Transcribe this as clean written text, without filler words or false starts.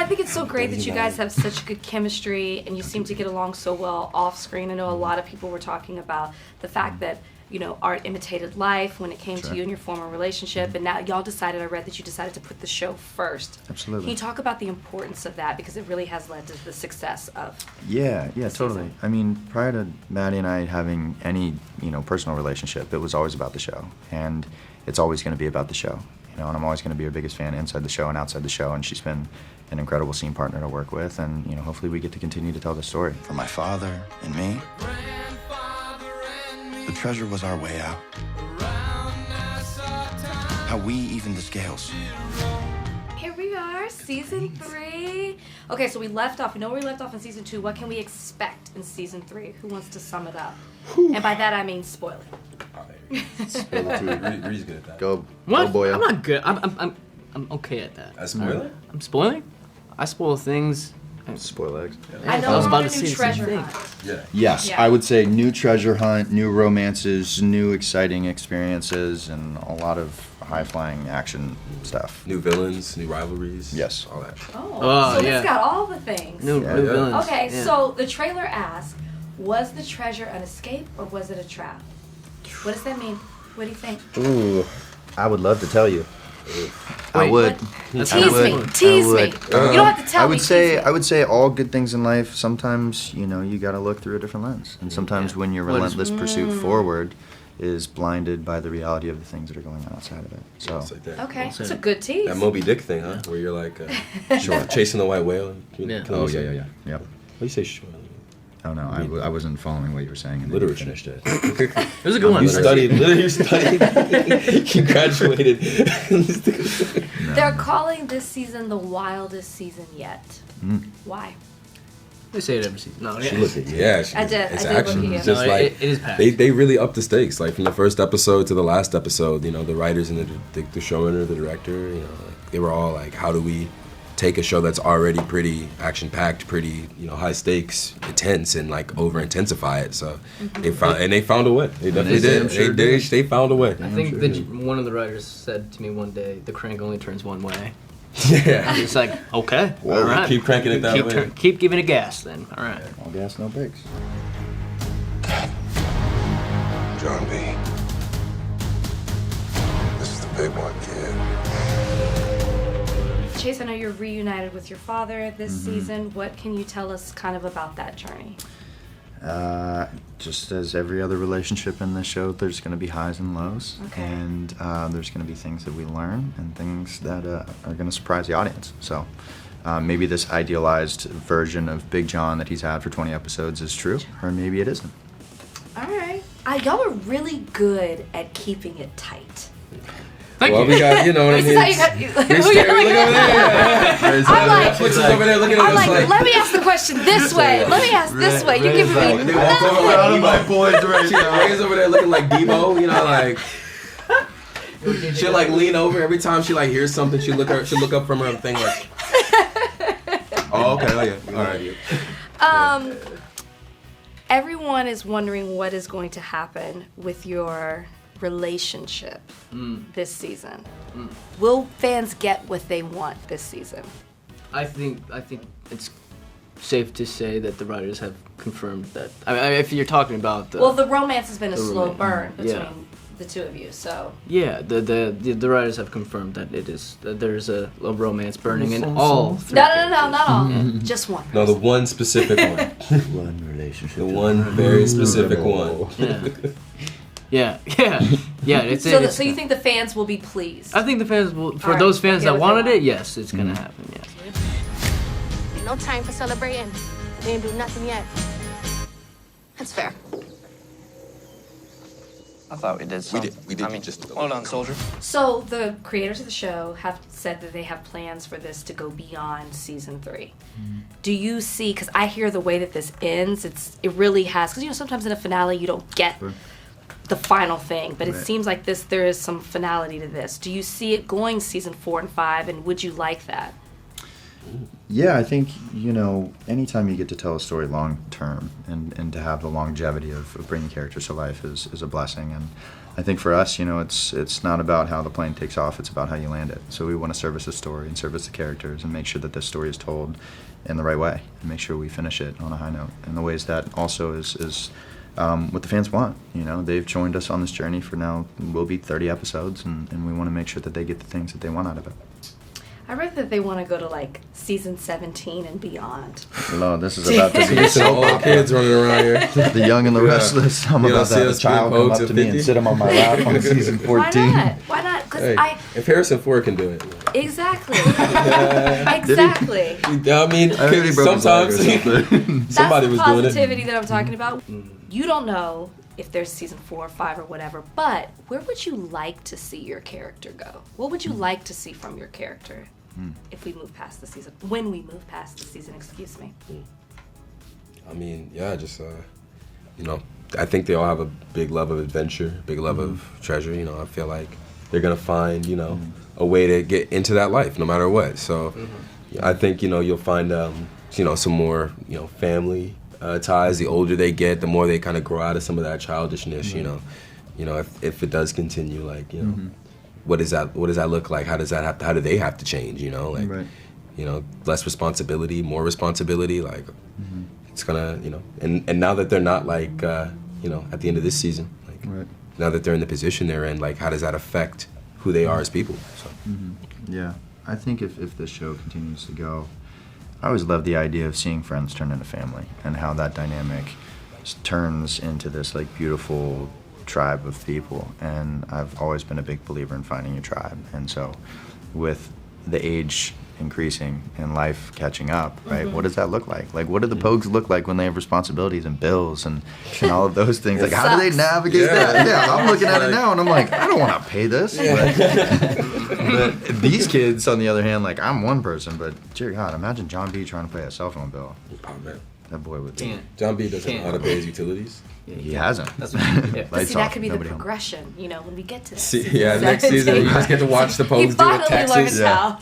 think it's so great that you guys have such good chemistry and you seem to get along so well off screen. I know a lot of people were talking about the fact that, you know, art imitated life when it came to you and your former relationship, and now y'all decided, I read that you decided to put the show first. Absolutely. Can you talk about the importance of that, because it really has led to the success of Yeah, the totally. season? I mean, prior to Maddie and I having any, you know, personal relationship, it was always about the show, and it's always going to be about the show. You know, and I'm always going to be her biggest fan inside the show and outside the show, and she's been an incredible scene partner to work with, and, you know, hopefully we get to continue to tell the story. For my father and me, the treasure was our way out. How we evened the scales. Here we are, season 3. Okay, so we left off. We know where we left off in season 2. What can we expect in season 3? Who wants to sum it up? And by that I mean spoil it. Rudy's good at that. Go What? boyo. I'm not good. I'm okay at that. I spoil it? I'm spoiling? I spoil things. Spoil eggs. I know I was we're about on a to new say the same treasure thing. hunt. Yeah. Yes, Yeah. I would say new treasure hunt, new romances, new exciting experiences, and a lot of high-flying action stuff. New villains, new rivalries. Yes. All that. Oh, so yeah. it's got all the things. New Yeah. villains. Okay, yeah. so the trailer asks, was the treasure an escape or was it a trap? What does that mean? What do you think? Ooh, I would love to tell you. I Wait, would. That's Tease not me. good. Tease I me. would. You don't have to tell I me. would say tease me. I would say all good things in life. Sometimes, you know, you got to look through a different lens, and sometimes when your What is- relentless pursuit forward is blinded by the reality of the things that are going on outside of it. So It's like that. Okay, said. it's a good tease. That Moby Dick thing, huh? Where you're like chasing the white whale. Yeah. Oh yeah. Yep. What do you say? Sure. Oh no, I wasn't following what you were saying. And then you Literature. finished it. It was a good one. You studied. You studied. You graduated. They're calling this season the wildest season yet. Why? They say it every season. No, She yeah. looked at, yeah, she, I did. it's I did look action. at you. It's just No, like it is packed. they really upped the stakes. Like from the first episode to the last episode, you know, the writers and the showrunner, the director, you know, like, they were all like, how do we take a show that's already pretty action packed, pretty, you know, high stakes, intense, and like over intensify it. So they found a way. They definitely They did. damn sure They found a way. I think that one of the writers said to me one day, the crank only turns one way. Yeah. It's like, okay, Well, all right. keep cranking it that way. Keep giving it gas then. All right. All gas, no brakes. John B. This is the big one, kid. Chase, I know you're reunited with your father this season. What can you tell us kind of about that journey? Just as every other relationship in this show, there's going to be highs and lows, Okay. and there's going to be things that we learn and things that are going to surprise the audience. So maybe this idealized version of Big John that he's had for 20 episodes is true, or maybe it isn't. All right. Y'all are really good at keeping it tight. Thank Well, you. we got, you know what I This mean. is how you got. You're staring, look over there. I'm like, Netflix is over there looking at I'm us like, let me ask the question this way. Let me ask this way. You're giving me They walk over like nothing. my boys right now. Ray's over there looking like Debo, you know, like she'll like lean over every time she like hears something. She'll look up from her thing like, oh okay, oh yeah, all right. Everyone is wondering what is going to happen with your relationship this season. Will fans get what they want this season? I think it's safe to say that the writers have confirmed that. I mean, if you're talking about the Well, the romance has been a the slow romance. burn between Yeah. the two of you, so. yeah, the writers have confirmed that there's a romance burning in Some- all some- three. No, not all. Just one. No, the one specific one, One relationship. the one very specific one. Yeah. It's So you think the fans will be pleased? I think the fans will. For All right, those fans get that what they wanted want. it, yes, it's gonna happen. Yes. Ain't no time for celebrating. We ain't do nothing yet. That's fair. I thought we did something. We did I mean, just a little hold on, soldier. So the creators of the show have said that they have plans for this to go beyond season 3. Do you see? Because I hear the way that this ends, it really has. Because sometimes in a finale you don't get the final thing, but it Right. seems like there is some finality to this. Do you see it going season 4 and 5, and would you like that? Yeah, I think, anytime you get to tell a story long term and to have the longevity of bringing characters to life is a blessing. And I think for us, it's not about how the plane takes off, it's about how you land it. So we want to service the story and service the characters and make sure that this story is told in the right way and make sure we finish it on a high note in the ways that also is what the fans want. They've joined us on this journey for now, will be 30 episodes, and we want to make sure that they get the things that they want out of it. I read that they want to go to like season 17 and beyond. Lord, this is about to be so all the kids running around here. The young and the restless. I'm You don't about to see have a us child being come up Pogues to at me 50? and sit him on my lap on season 14. Why not? Because Hey, if Harrison Ford can do it. exactly. Exactly. I mean, I heard he broke his leg or sometimes something. somebody That's was the doing it. positivity that I'm talking about. You don't know if there's season 4 or 5 or whatever, but where would you like to see your character go? What would you like to see from your character if we move past the season? When we move past the season, excuse me. I mean, yeah, just I think they all have a big love of adventure, big love of treasure. I feel like they're gonna find a way to get into that life no matter what. So I think you'll find some more family ties. The older they get, the more they kind of grow out of some of that childishness. If it does continue, like what does that look like? How do they have to change? Right. Less responsibility, more responsibility. Like it's gonna and now that they're not like at the end of this season, like Right. now that they're in the position they're in, like how does that affect who they are as people? So. Yeah, I think if this show continues to go, I always love the idea of seeing friends turn into family and how that dynamic turns into this like beautiful tribe of people. And I've always been a big believer in finding your tribe. And so with the age increasing and life catching up, right? What does that look like? Like, what do the Pogues look like when they have responsibilities and bills and all of those things? Like, how do they navigate that? Yeah, I'm looking at it now and I'm like, I don't want to pay this. But these kids, on the other hand, like, I'm one person, but dear God, imagine John B. trying to pay a cell phone bill. Oh man, That boy would be. Can't. John B doesn't know how to Can't. pay his utilities. He hasn't. That's what I mean, yeah. But Lights see, that off, could be the nobody home. progression, when we get to that. See, season yeah, next season 17. you just get to watch the He Pogues do it finally taxes. learned Yeah. how.